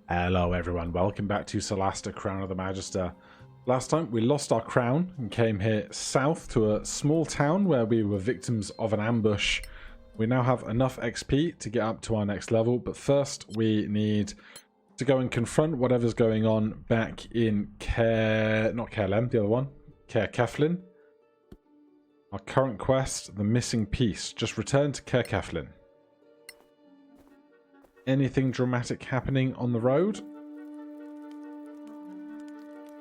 Hello everyone, welcome back to Solasta Crown of the Magister. Last time we lost our crown and came here south to a small town where we were victims of an ambush. We now have enough XP to get up to our next level, but first we need to go and confront whatever's going on back in not Caerlem, the other one, Caer Ceflin. Our current quest, the missing piece. Just return to Caer Ceflin. Anything dramatic happening on the road?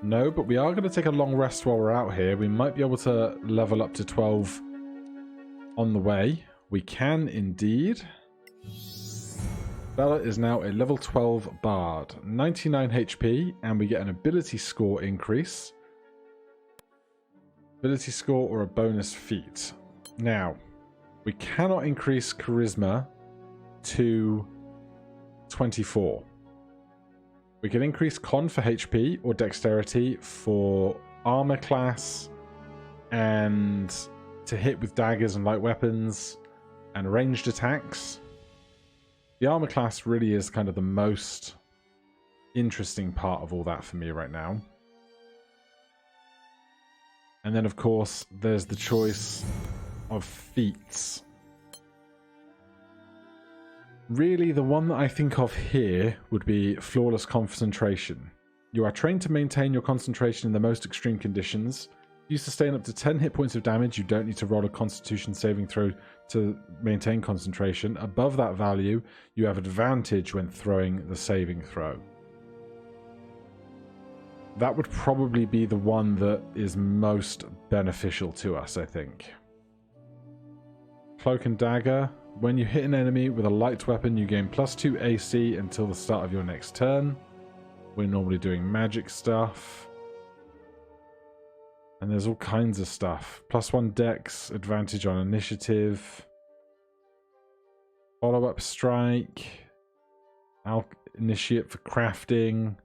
No, but we are going to take a long rest while we're out here. We might be able to level up to 12 on the way. We can indeed. Bella is now a level 12 bard, 99 HP, and we get an ability score increase. Ability score or a bonus feat. Now, we cannot increase charisma to 24. We can increase con for HP or dexterity for armor class and to hit with daggers and light weapons and ranged attacks. The armor class really is kind of the most interesting part of all that for me right now. And then of course there's the choice of feats. Really, the one that I think of here would be Flawless Concentration. You are trained to maintain your concentration in the most extreme conditions. You sustain up to 10 hit points of damage. You don't need to roll a Constitution saving throw to maintain concentration. Above that value, you have advantage when throwing the saving throw. That would probably be the one that is most beneficial to us, I think. Cloak and Dagger. When you hit an enemy with a light weapon, you gain +2 AC until the start of your next turn. We're normally doing magic stuff. And there's all kinds of stuff. +1 dex, advantage on initiative. Follow-up strike. Initiate for crafting.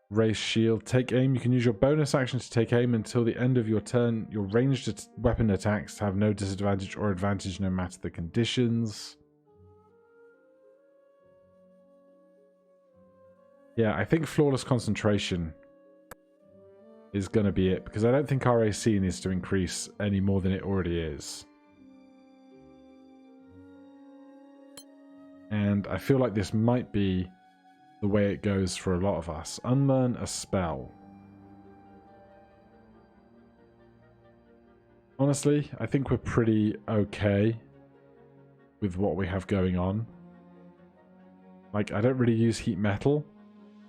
Race shield. Take aim. You can use your bonus action to take aim until the end of your turn. Your ranged weapon attacks have no disadvantage or advantage no matter the conditions. Yeah, I think Flawless Concentration is going to be it, because I don't think our AC needs to increase any more than it already is. And I feel like this might be the way it goes for a lot of us. Unlearn a spell. Honestly, I think we're pretty okay with what we have going on. Like, I don't really use heat metal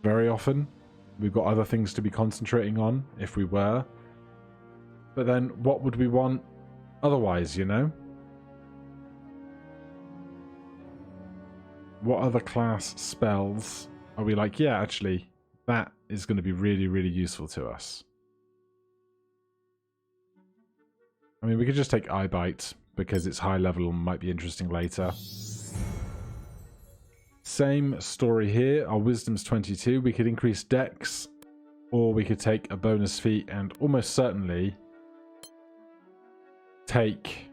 very often. We've got other things to be concentrating on if we were. But then what would we want otherwise, you know? What other class spells are we like, yeah, actually, that is going to be really, really useful to us? I mean, we could just take Eye Bite, because it's high level and might be interesting later. Same story here. Our Wisdom's 22. We could increase Dex, or we could take a bonus feat and almost certainly take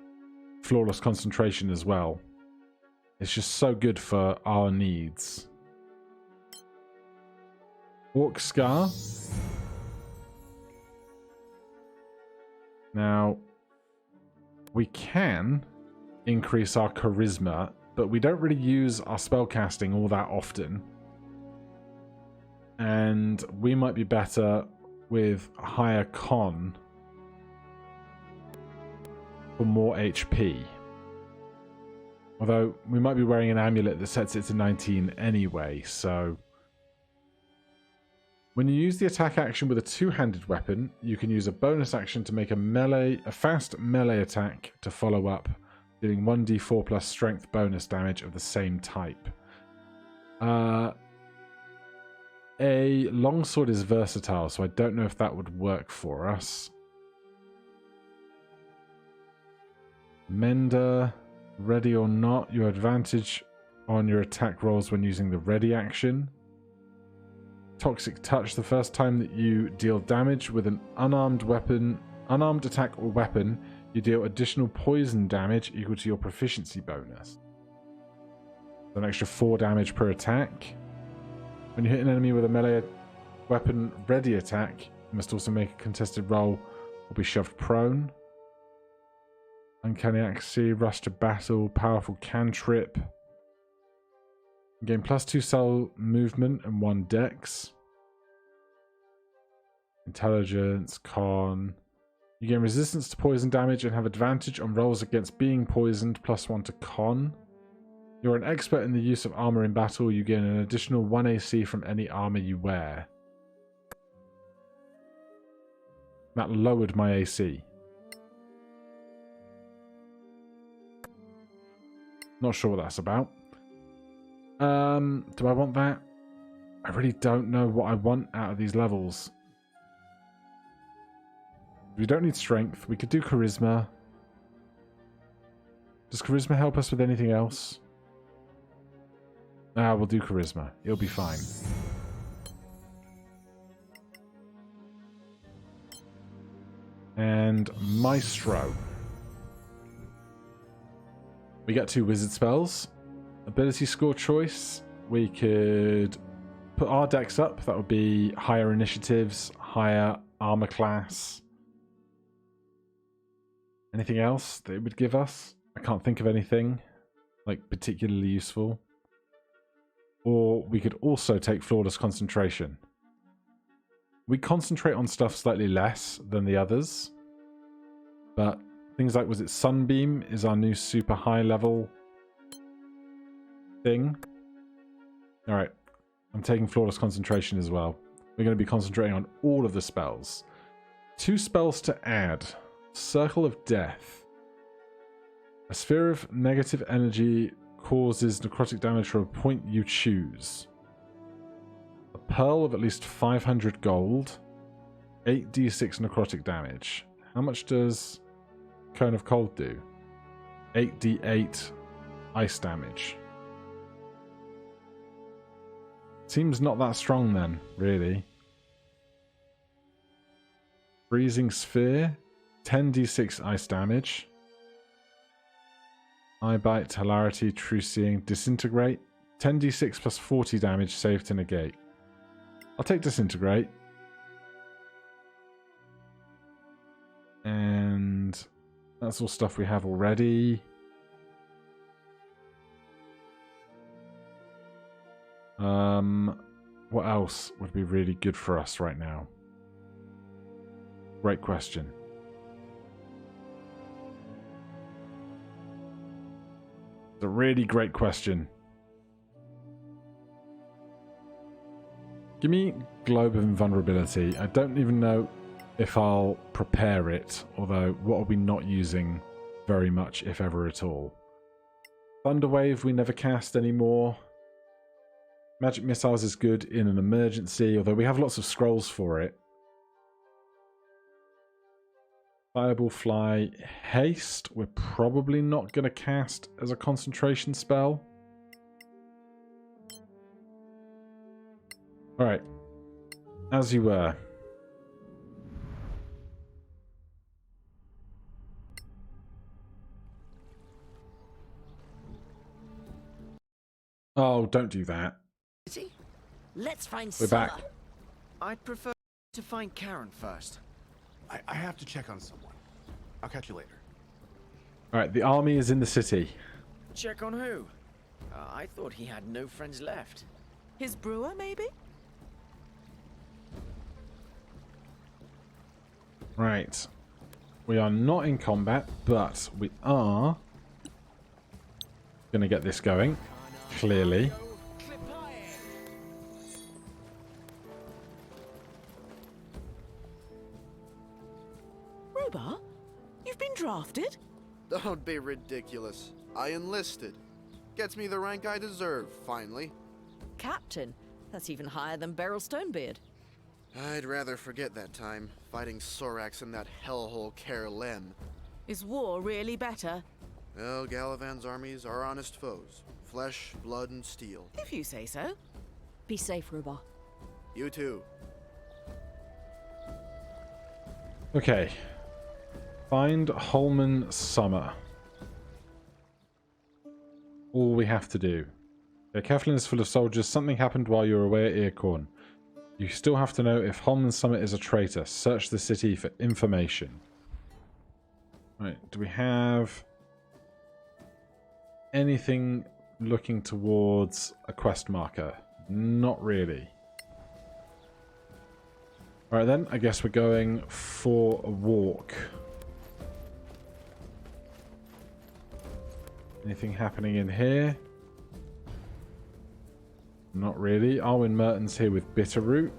Flawless Concentration as well. It's just so good for our needs. Orc Scar. Now, we can increase our charisma, but we don't really use our spellcasting all that often. And we might be better with higher con for more HP. Although, we might be wearing an amulet that sets it to 19 anyway, so when you use the attack action with a two-handed weapon, you can use a bonus action to make a fast melee attack to follow up, dealing 1d4 plus strength bonus damage of the same type. A longsword is versatile, so I don't know if that would work for us. Mender, ready or not, your advantage on your attack rolls when using the ready action. Toxic Touch. The first time that you deal damage with an unarmed attack or weapon, you deal additional poison damage equal to your proficiency bonus. An extra 4 damage per attack. When you hit an enemy with a melee weapon ready attack, you must also make a contested roll or be shoved prone. Uncanny accuracy, rush to battle, powerful cantrip. You gain +2 cell movement and 1 dex. Intelligence, con. You gain resistance to poison damage and have advantage on rolls against being poisoned, +1 to con. You're an expert in the use of armor in battle. You gain an additional 1 AC from any armor you wear. That lowered my AC. Not sure what that's about. Do I want that? I really don't know what I want out of these levels. We don't need strength. We could do charisma. Does charisma help us with anything else? Ah, we'll do charisma. It'll be fine. And Maestro. We get 2 wizard spells. Ability score choice. We could put our dex up. That would be higher initiatives, higher armor class. Anything else that it would give us? I can't think of anything like particularly useful. Or we could also take flawless concentration. We concentrate on stuff slightly less than the others. But things like, was it Sunbeam is our new super high level thing. Alright, I'm taking flawless concentration as well. We're going to be concentrating on all of the spells. 2 spells to add. Circle of Death. A sphere of negative energy causes necrotic damage from a point you choose. A pearl of at least 500 gold. 8d6 necrotic damage. How much does Cone of Cold do? 8d8 ice damage. Seems not that strong then, really. Freezing Sphere. 10d6 ice damage. Eye Bite, Hilarity, True Seeing, Disintegrate. 10d6 plus 40 damage, save to negate. I'll take Disintegrate. And that's all stuff we have already. What else would be really good for us right now? Great question. It's a really great question. Give me Globe of Invulnerability. I don't even know if I'll prepare it, although what are we not using very much, if ever at all? Thunderwave we never cast anymore. Magic Missiles is good in an emergency, although we have lots of scrolls for it. Fireball Fly. Haste we're probably not going to cast as a concentration spell. Alright. As you were. Oh, don't do that. Let's find We're back. I'd prefer to find Karen first. I have to check on someone. I'll catch you later. Alright, the army is in the city. Check on who? I thought he had no friends left. His brewer, maybe? Right. We are not in combat, but we are going to get this going. Clearly. Robar, you've been drafted? Don't be ridiculous. I enlisted. Gets me the rank I deserve, finally. Captain? That's even higher than Beryl Stonebeard. I'd rather forget that time, fighting Sorax and that hellhole Lem. Is war really better? Well, Galavan's armies are honest foes. Flesh, blood, and steel. If you say so. Be safe, Robar. You too. Okay. Find Holman Summer. All we have to do. Yeah, Keflin is full of soldiers. Something happened while you were away at Earcorn. You still have to know if Holman Summit is a traitor. Search the city for information. Right, do we have anything looking towards a quest marker? Not really. Alright then, I guess we're going for a walk. Anything happening in here? Not really. Arwen Merton's here with Bitterroot.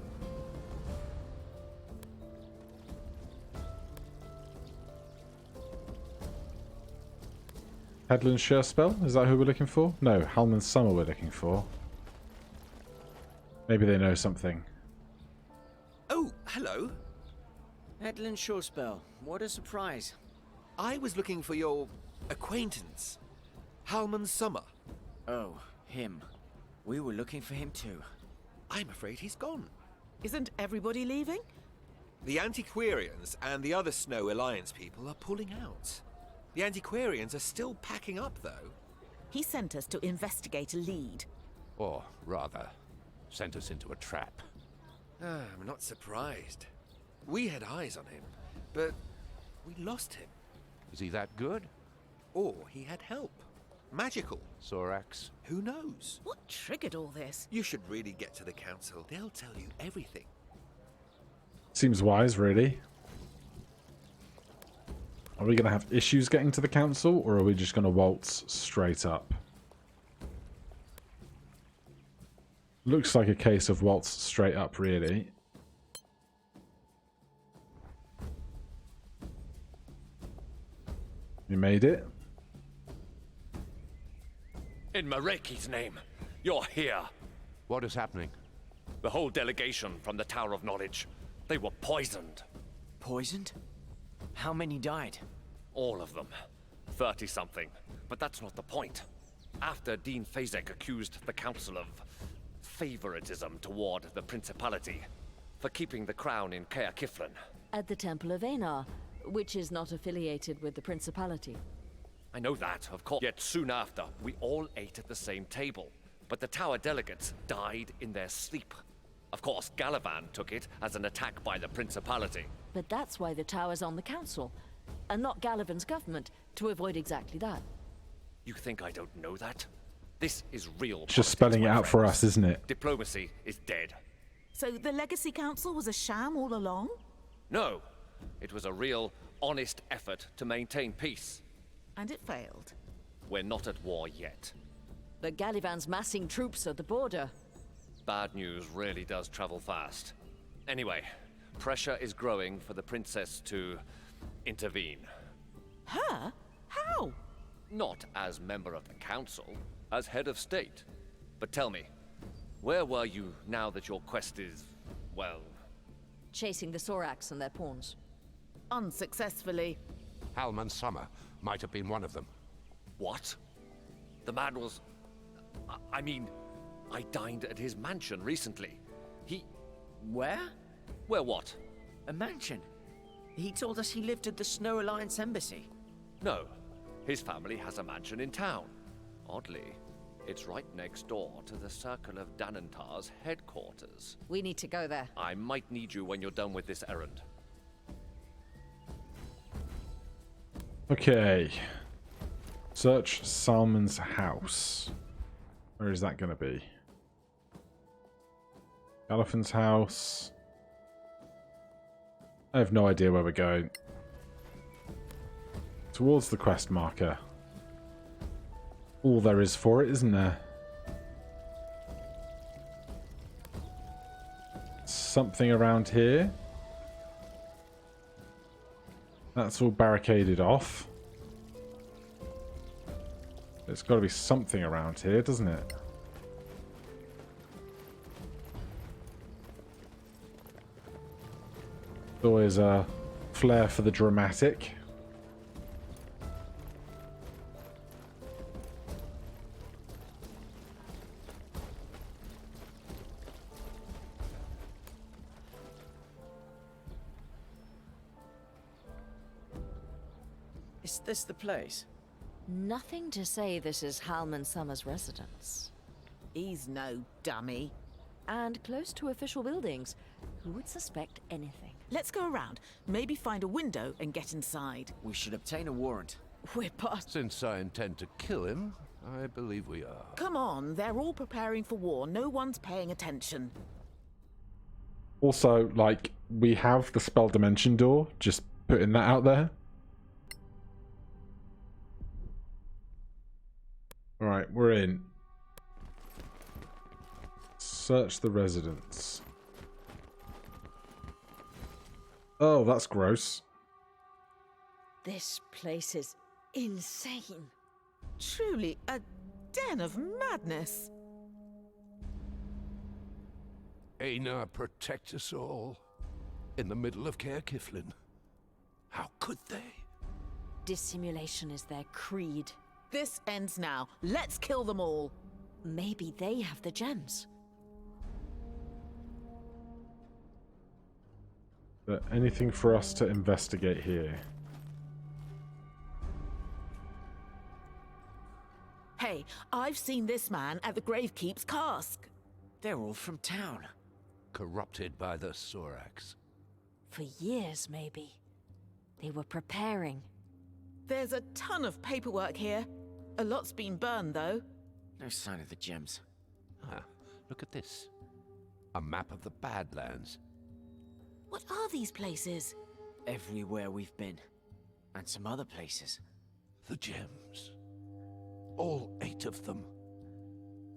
Headland Surespell? Is that who we're looking for? No, Halman Summer we're looking for. Maybe they know something. Oh, hello. Headland Shorespell, what a surprise. I was looking for your acquaintance, Halman Summer. Oh, him. We were looking for him too. I'm afraid he's gone. Isn't everybody leaving? The Antiquarians and the other Snow Alliance people are pulling out. The Antiquarians are still packing up, though. He sent us to investigate a lead. Or, rather, sent us into a trap. I'm not surprised. We had eyes on him, but we lost him. Is he that good? Or he had help. Magical. Sorax? Who knows? What triggered all this? You should really get to the council. They'll tell you everything. Seems wise, really. Are we going to have issues getting to the council, or are we just going to waltz straight up? Looks like a case of waltz straight up, really. You made it. In Mareki's name, you're here. What is happening? The whole delegation from the Tower of Knowledge. They were poisoned. Poisoned? How many died? All of them. 30-something. But that's not the point. After Dean Fazek accused the Council of favoritism toward the Principality for keeping the crown in Caer Kiflin. At the Temple of Einar, which is not affiliated with the Principality. I know that, of course. Yet soon after, we all ate at the same table. But the Tower delegates died in their sleep. Of course, Galavan took it as an attack by the Principality. But that's why the Tower's on the Council, and not Galavan's government, to avoid exactly that. You think I don't know that? This is real It's just politics, spelling it my out for friends. us, isn't it? Diplomacy is dead. So the Legacy Council was a sham all along? No, it was a real, honest effort to maintain peace. And it failed. We're not at war yet. But Galavan's massing troops at the border. Bad news really does travel fast. Anyway, pressure is growing for the princess to intervene. Her? How? Not as member of the council, as head of state. But tell me, where were you now that your quest is, well... Chasing the Sorax and their pawns. Unsuccessfully. Halman Summer might have been one of them. What? The man was... I mean, I dined at his mansion recently. He... Where? Where what? A mansion. He told us he lived at the Snow Alliance Embassy. No. His family has a mansion in town. Oddly, it's right next door to the Circle of Danantar's headquarters. We need to go there. I might need you when you're done with this errand. Okay. Search Salmon's house. Where is that going to be? Galafan's house. I have no idea where we're going. Towards the quest marker. All there is for it, isn't there? Something around here. That's all barricaded off. There's got to be something around here, doesn't it? Always a flair for the dramatic. Is this the place? Nothing to say this is Halman Summer's residence. He's no dummy. And close to official buildings. Who would suspect anything? Let's go around. Maybe find a window and get inside. We should obtain a warrant. We're past. Since I intend to kill him, I believe we are. Come on, they're all preparing for war. No one's paying attention. Also, like, we have the spell dimension door. Just putting that out there. Alright, we're in. Search the residence. Oh, that's gross. This place is insane. Truly a den of madness. Einar protect us all. In the middle of Caer Kiflin. How could they? Dissimulation is their creed. This ends now. Let's kill them all. Maybe they have the gems. But anything for us to investigate here? Hey, I've seen this man at the Gravekeep's cask. They're all from town. Corrupted by the Sorax. For years, maybe. They were preparing. There's a ton of paperwork here. A lot's been burned, though. No sign of the gems. Ah, look at this. A map of the Badlands. What are these places? Everywhere we've been. And some other places. The gems. All 8 of them.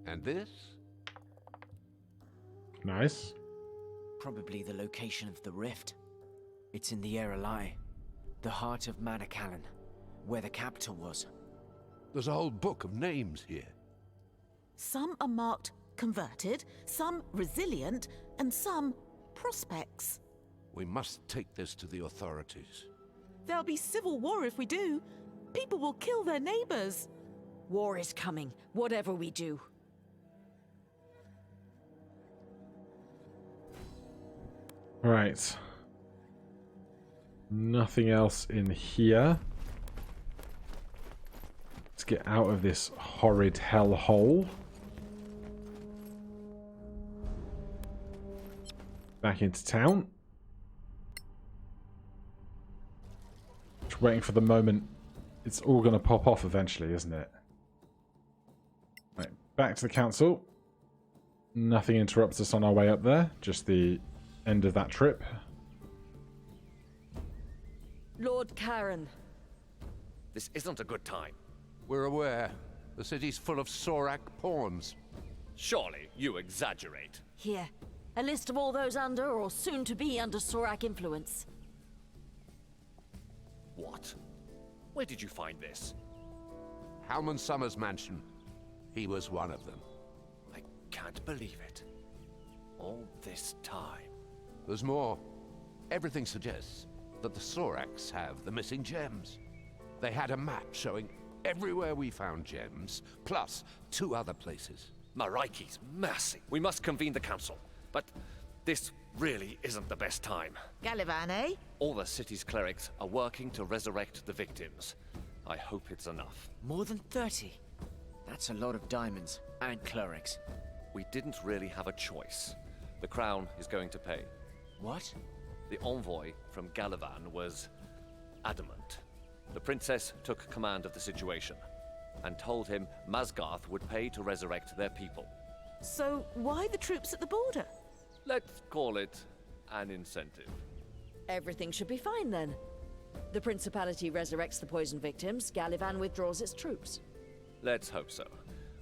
And this? Nice. Probably the location of the rift. It's in the Erelai, the heart of Manacalon, where the capital was. There's a whole book of names here. Some are marked converted, some resilient, and some prospects. We must take this to the authorities. There'll be civil war if we do. People will kill their neighbors. War is coming, whatever we do. Alright. Nothing else in here. Let's get out of this horrid hellhole. Back into town. Just waiting for the moment it's all going to pop off eventually, isn't it? Right, back to the council. Nothing interrupts us on our way up there. Just the end of that trip. Lord Karen. This isn't a good time. We're aware. The city's full of Sorak pawns. Surely you exaggerate. Here, a list of all those under or soon to be under Sorak influence. What? Where did you find this? Halman Summers' mansion. He was one of them. I can't believe it. All this time. There's more. Everything suggests that the Sorax have the missing gems. They had a map showing everywhere we found gems, plus 2 other places. Maraiki's massive. We must convene the council. But this really isn't the best time. Galavan, eh? All the city's clerics are working to resurrect the victims. I hope it's enough. More than 30. That's a lot of diamonds and clerics. We didn't really have a choice. The crown is going to pay. What? The envoy from Galavan was adamant. The princess took command of the situation and told him Masgarth would pay to resurrect their people. So why the troops at the border? Let's call it an incentive. Everything should be fine then. The Principality resurrects the poison victims, Galavan withdraws its troops. Let's hope so.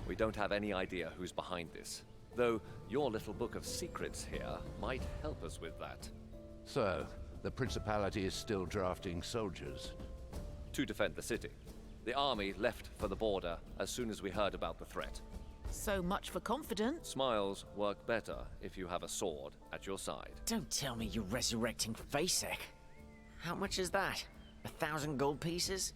We don't have any idea who's behind this. Though your little book of secrets here might help us with that. So, the Principality is still drafting soldiers. To defend the city. The army left for the border as soon as we heard about the threat. So much for confidence. Smiles work better if you have a sword at your side. Don't tell me you're resurrecting Vasek. How much is that? 1,000 gold pieces?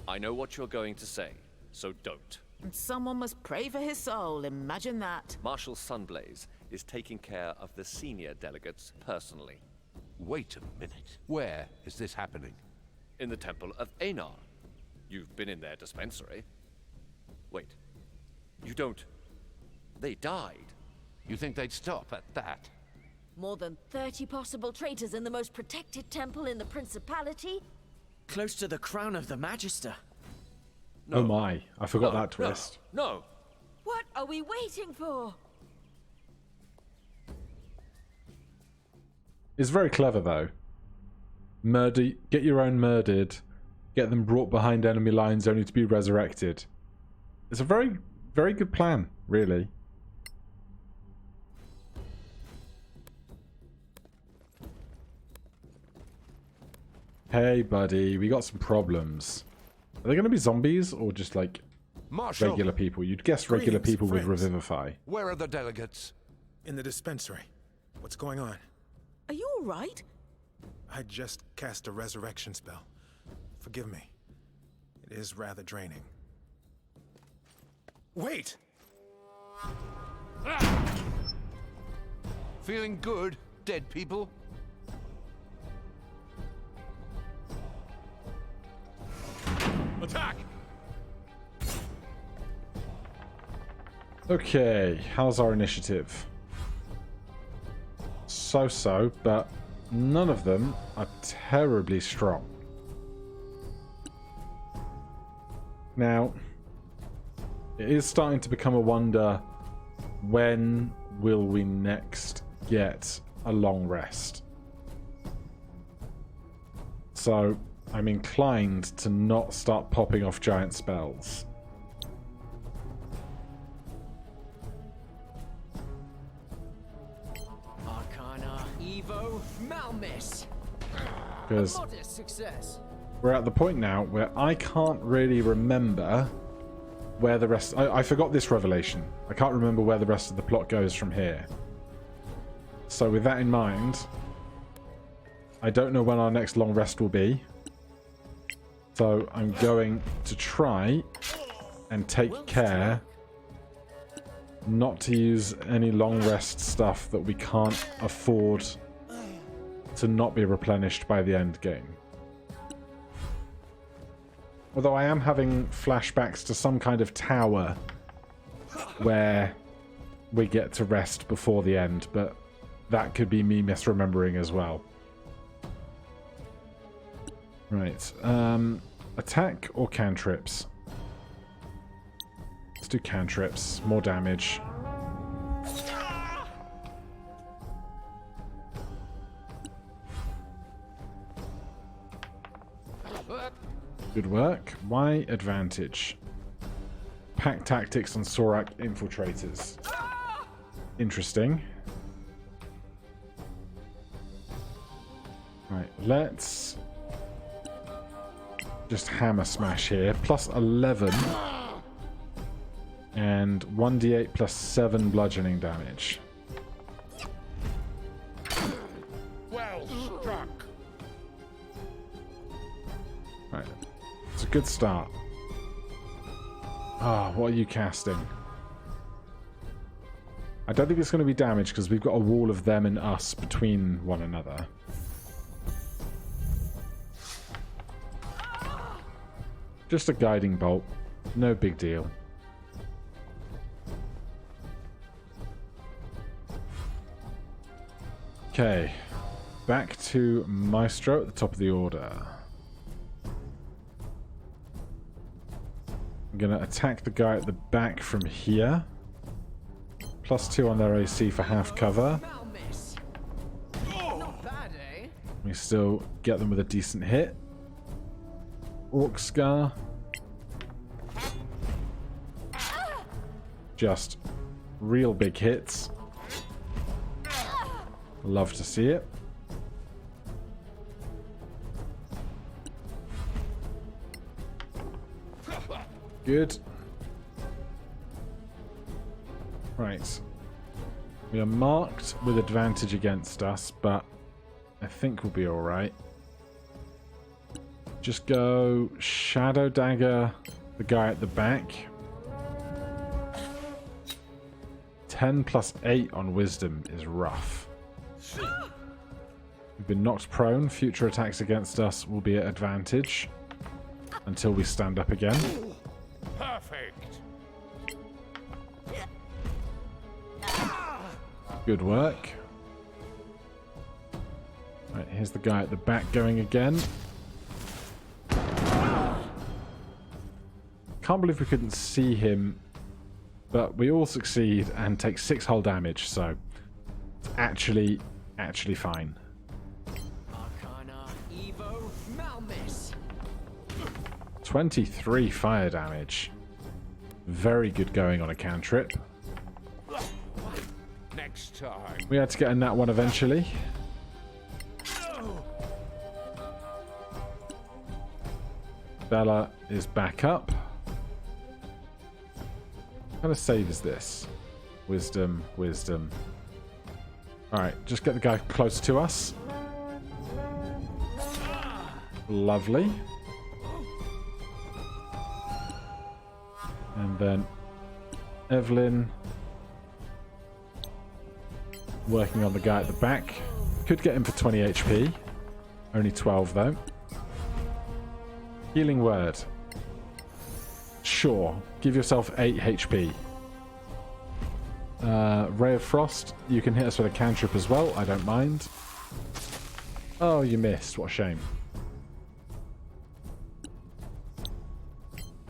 I know what you're going to say, so don't. And someone must pray for his soul, imagine that. Marshal Sunblaze is taking care of the senior delegates personally. Wait a minute. Where is this happening? In the Temple of Einar. You've been in their dispensary. Wait. You don't... They died. You think they'd stop at that? More than 30 possible traitors in the most protected temple in the Principality? Close to the crown of the Magister. Oh my, I forgot that twist. No. What are we waiting for? It's very clever though. Get your own murdered, get them brought behind enemy lines only to be resurrected. It's a very, very good plan, really. Hey buddy, we got some problems. Are they going to be zombies or just like Marshal, regular people? You'd guess regular Greetings, people with friends. revivify. where are the delegates? In the dispensary. What's going on? Are you all right? I just cast a resurrection spell. Forgive me. It is rather draining. Wait! Feeling good, dead people? Attack! Okay, how's our initiative? So-so, but none of them are terribly strong. Now, it is starting to become a wonder, when will we next get a long rest? So, I'm inclined to not start popping off giant spells. Arcana, Evo, Malmis. Because Modest success. we're at the point now where I can't really remember where the rest... I forgot this revelation. I can't remember where the rest of the plot goes from here. So with that in mind, I don't know when our next long rest will be. So I'm going to try and take care not to use any long rest stuff that we can't afford to not be replenished by the end game. Although I am having flashbacks to some kind of tower where we get to rest before the end, but that could be me misremembering as well. Right. Attack or cantrips? Let's do cantrips. More damage. Good work. Why advantage? Pack tactics on Sorak infiltrators. Interesting. Right, let's just hammer smash here. Plus 11. And 1d8 plus 7 bludgeoning damage. Well struck. Right. It's a good start. Ah, what are you casting? I don't think it's going to be damage because we've got a wall of them and us between one another. Just a guiding bolt. No big deal. Okay. Back to Maestro at the top of the order. I'm going to attack the guy at the back from here. +2 on their AC for half cover. Malmis. Not bad, eh? We still get them with a decent hit. Orc Scar. Just real big hits. Love to see it. Good. Right. We are marked with advantage against us, but I think we'll be alright. Just go Shadow Dagger the guy at the back. 10 plus 8 on Wisdom is rough. We've been knocked prone. Future attacks against us will be at advantage until we stand up again. Perfect. Good work. Right, here's the guy at the back going again. Can't believe we couldn't see him, but we all succeed and take 6 hull damage, so it's actually fine. Arcana, Evo, Malmis. 23 fire damage. Very good going on a cantrip. Next time. We had to get in that one eventually. Bella is back up. What kind of save is this? Wisdom, wisdom. Alright, just get the guy close to us. Lovely. And then Evelyn working on the guy at the back. Could get him for 20 HP. Only 12 though. Healing word. Sure. Give yourself 8 HP. Ray of Frost. You can hit us with a cantrip as well. I don't mind. Oh, you missed. What a shame.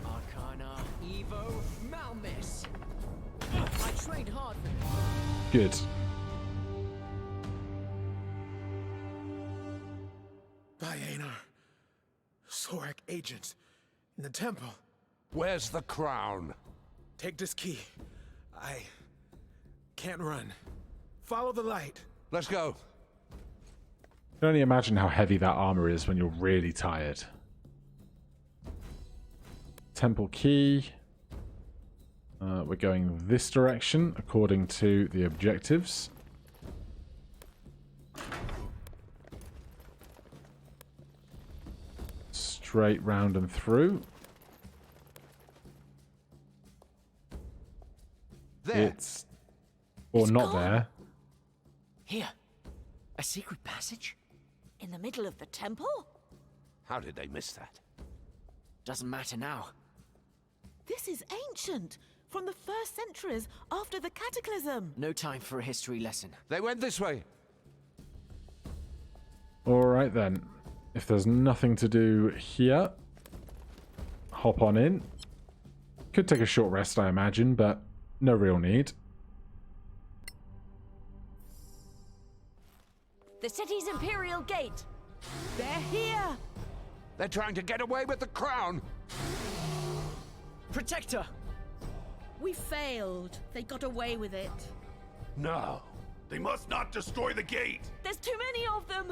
Arcana, Evo, Malmis. I trained hard for this. Good. By Einar. Sorak agents in the temple. Where's the crown? Take this key. I can't run. Follow the light. Let's go. I can only imagine how heavy that armor is when you're really tired. Temple key. We're going this direction according to the objectives. Straight round and through. There. It's... or not gone. there. Here. A secret passage? In the middle of the temple? How did they miss that? Doesn't matter now. This is ancient, from the first centuries after the Cataclysm. No time for a history lesson. They went this way. Alright then. If there's nothing to do here, hop on in. Could take a short rest, I imagine, but no real need. The city's Imperial Gate. They're here. They're trying to get away with the crown. Protector! We failed. They got away with it. No. They must not destroy the gate! There's too many of them.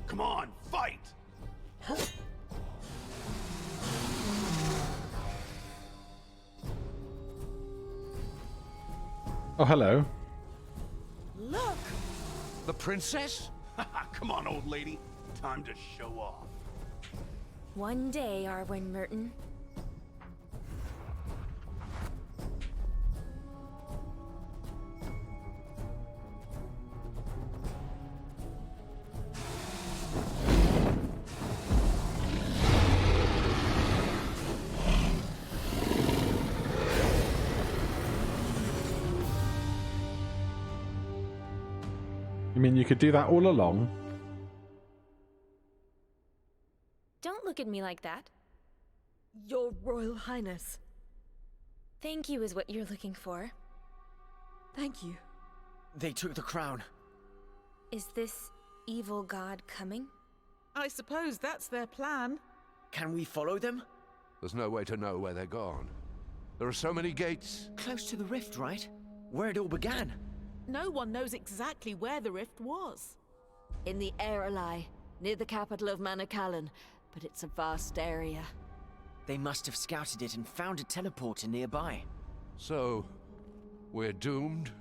Come on, fight! Oh, hello. Look. The princess? Come on, old lady. Time to show off. One day, Arwen Merton. You mean you could do that all along? Don't look at me like that. Your Royal Highness. Thank you is what you're looking for. Thank you. They took the crown. Is this evil god coming? I suppose that's their plan. Can we follow them? There's no way to know where they're gone. There are so many gates. Close to the rift, right? Where it all began. No one knows exactly where the rift was. In the Airalai, near the capital of Manacalon, but it's a vast area. They must have scouted it and found a teleporter nearby. So, we're doomed?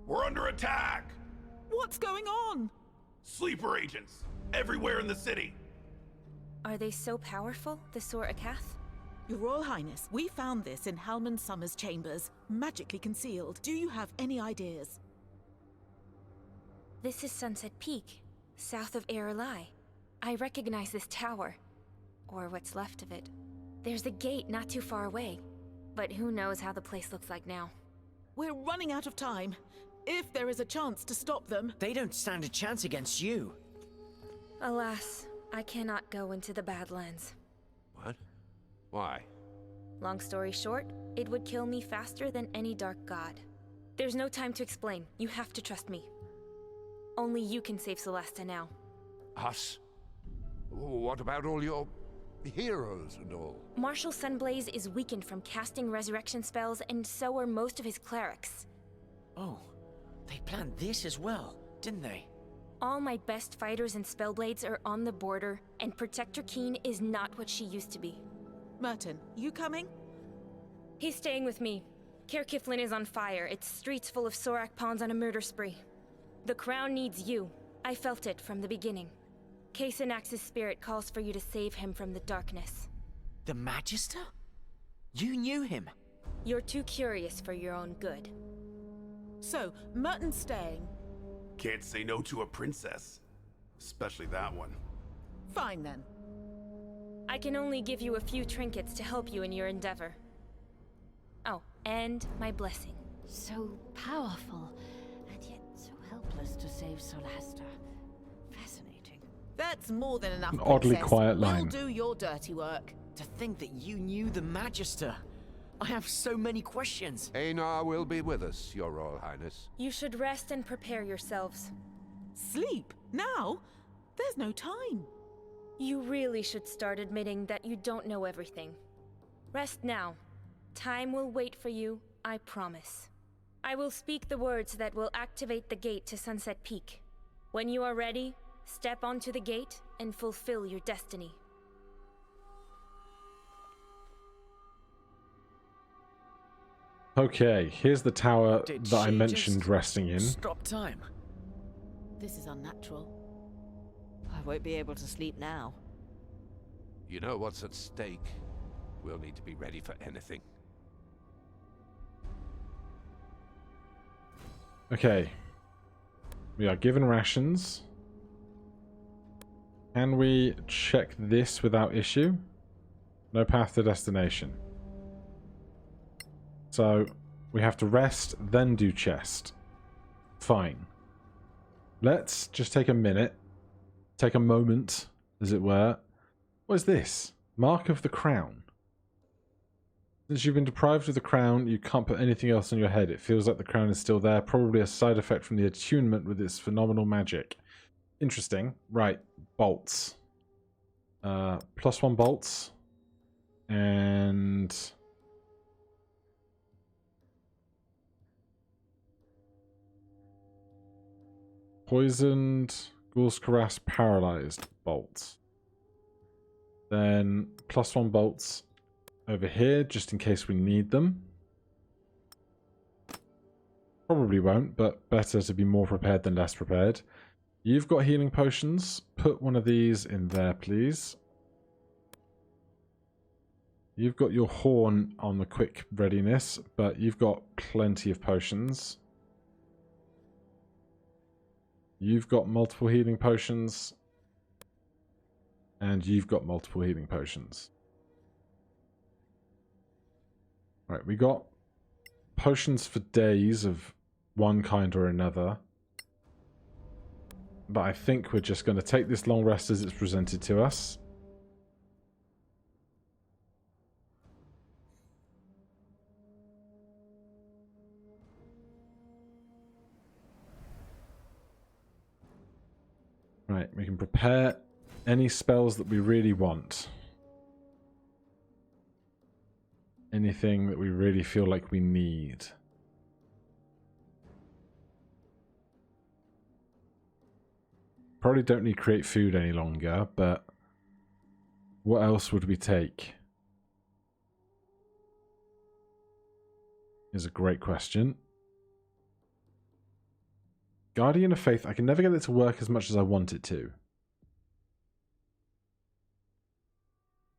We're under attack! What's going on? Sleeper agents! Everywhere in the city! Are they so powerful, the Sor Akath? Your Royal Highness, we found this in Halman Summer's chambers, magically concealed. Do you have any ideas? This is Sunset Peak, south of Airalai. I recognize this tower, or what's left of it. There's a gate not too far away, but who knows how the place looks like now. We're running out of time. If there is a chance to stop them. They don't stand a chance against you. Alas, I cannot go into the Badlands. What? Why? Long story short, it would kill me faster than any dark god. There's no time to explain. You have to trust me. Only you can save Solasta now. Us? What about all your heroes and all? Marshal Sunblaze is weakened from casting resurrection spells, and so are most of his clerics. Oh, they planned this as well, didn't they? All my best fighters and spellblades are on the border, and Protector Keen is not what she used to be. Merton, you coming? He's staying with me. Caer Kiflin is on fire. Its streets full of Sorak pawns on a murder spree. The crown needs you. I felt it from the beginning. Kasanax's spirit calls for you to save him from the darkness. The Magister? You knew him? You're too curious for your own good. So, Merton's staying. Can't say no to a princess. Especially that one. Fine then. I can only give you a few trinkets to help you in your endeavor. Oh, and my blessing. So powerful, and yet so helpless to save Solasta. Fascinating. That's more than enough, An oddly Princess. quiet line. We'll do your dirty work. To think that you knew the Magister. I have so many questions. Einar will be with us, Your Royal Highness. You should rest and prepare yourselves. Sleep? Now? There's no time. You really should start admitting that you don't know everything. Rest now. Time will wait for you, I promise. I will speak the words that will activate the gate to Sunset Peak. When you are ready, step onto the gate and fulfill your destiny. Okay, here's the tower Did that I she mentioned just resting in. Stop time. This is unnatural. I won't be able to sleep now. You know what's at stake. We'll need to be ready for anything. Okay. We are given rations. Can we check this without issue? No path to destination. So, we have to rest, then do chest. Fine. Let's just take a minute. Take a moment, as it were. What is this? Mark of the Crown. Since you've been deprived of the crown, you can't put anything else on your head. It feels like the crown is still there, probably a side effect from the attunement with its phenomenal magic. Interesting. Right, bolts. +1 bolts. And... poisoned, Ghoul's Cuirass, paralyzed bolts. Then +1 bolts over here, just in case we need them. Probably won't, but better to be more prepared than less prepared. You've got healing potions. Put one of these in there, please. You've got your horn on the quick readiness, but you've got plenty of potions. You've got multiple healing potions. And you've got multiple healing potions. Right, we got potions for days of one kind or another. But I think we're just going to take this long rest as it's presented to us. Right, we can prepare any spells that we really want. Anything that we really feel like we need. Probably don't need create food any longer, but what else would we take? Is a great question. Guardian of Faith, I can never get it to work as much as I want it to.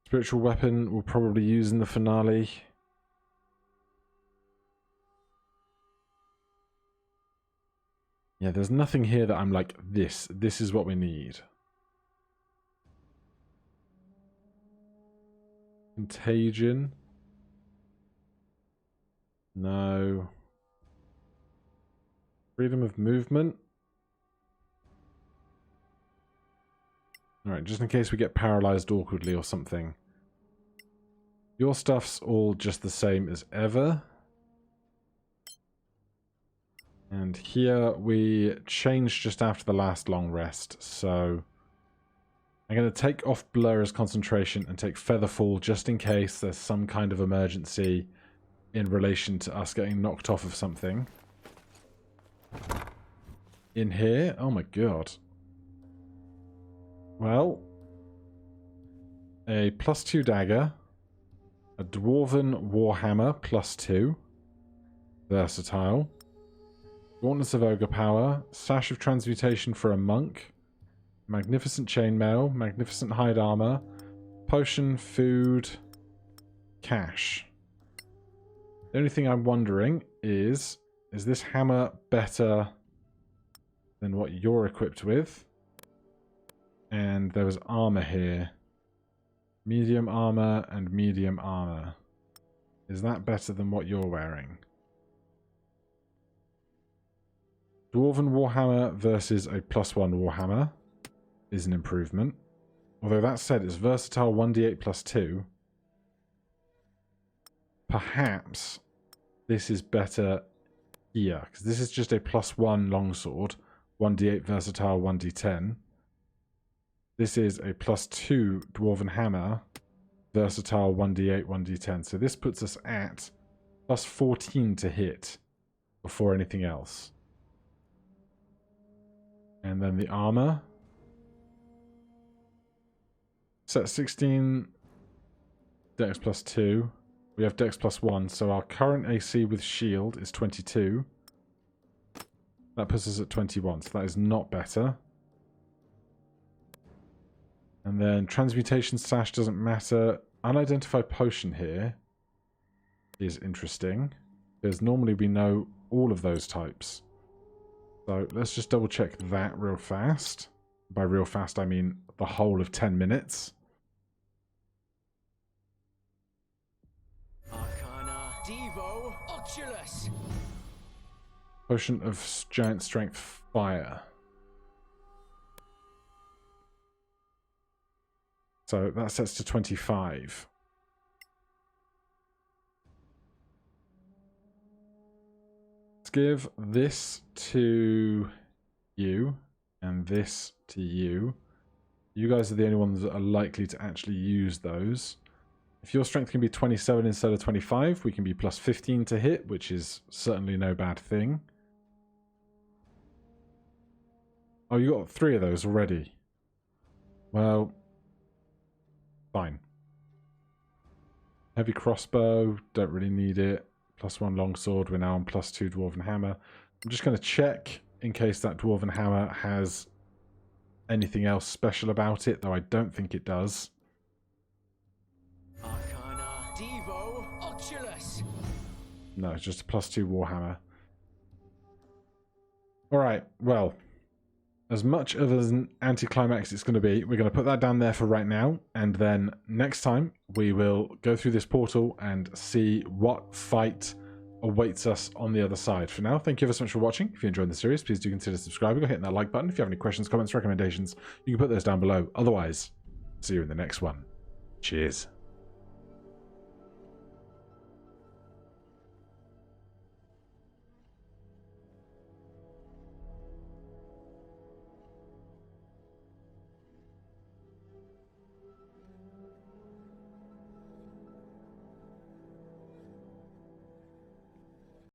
Spiritual Weapon we'll probably use in the finale. Yeah, there's nothing here that I'm like, this is what we need. Contagion. No. Freedom of movement. Alright, just in case we get paralyzed awkwardly or something. Your stuff's all just the same as ever. And here we changed just after the last long rest, so I'm going to take off Blur as concentration and take Featherfall just in case there's some kind of emergency in relation to us getting knocked off of something. In here? Oh my god. Well, a +2 dagger, a Dwarven Warhammer +2, versatile, Gauntlets of Ogre Power, Sash of Transmutation for a Monk, Magnificent Chainmail, Magnificent Hide Armor, Potion, Food, Cash. The only thing I'm wondering is this hammer better than what you're equipped with? And there was armor here. Medium armor and medium armor. Is that better than what you're wearing? Dwarven Warhammer versus a +1 Warhammer is an improvement. Although that said, it's versatile 1d8 +2. Perhaps this is better here, because this is just a +1 longsword, 1d8 versatile 1d10. This is a +2 Dwarven Hammer, versatile 1d8 1d10. So this puts us at +14 to hit before anything else. And then the armor. Set 16, Dex +2. We have Dex +1, so our current AC with shield is 22. That puts us at 21, so that is not better. And then Transmutation Sash doesn't matter. Unidentified Potion here is interesting, because normally we know all of those types. So let's just double check that real fast. By real fast, I mean the whole of 10 minutes. Arcana Devo Oculus. Potion of Giant Strength Fire. So that sets to 25. Let's give this to you and this to you. You guys are the only ones that are likely to actually use those. If your strength can be 27 instead of 25, we can be +15 to hit, which is certainly no bad thing. Oh, you got 3 of those already. Well, fine. Heavy crossbow, don't really need it. +1 longsword, we're now on +2 Dwarven Hammer. I'm just going to check in case that Dwarven Hammer has anything else special about it, though I don't think it does. Arcana Devo Oculus. No, it's just a +2 Warhammer. Alright, well, as much of an anticlimax it's going to be, we're going to put that down there for right now, and then next time we will go through this portal and see what fight awaits us on the other side. For now, thank you ever so much for watching. If you enjoyed the series, please do consider subscribing or hitting that like button. If you have any questions, comments, recommendations, you can put those down below. Otherwise, see you in the next one. Cheers.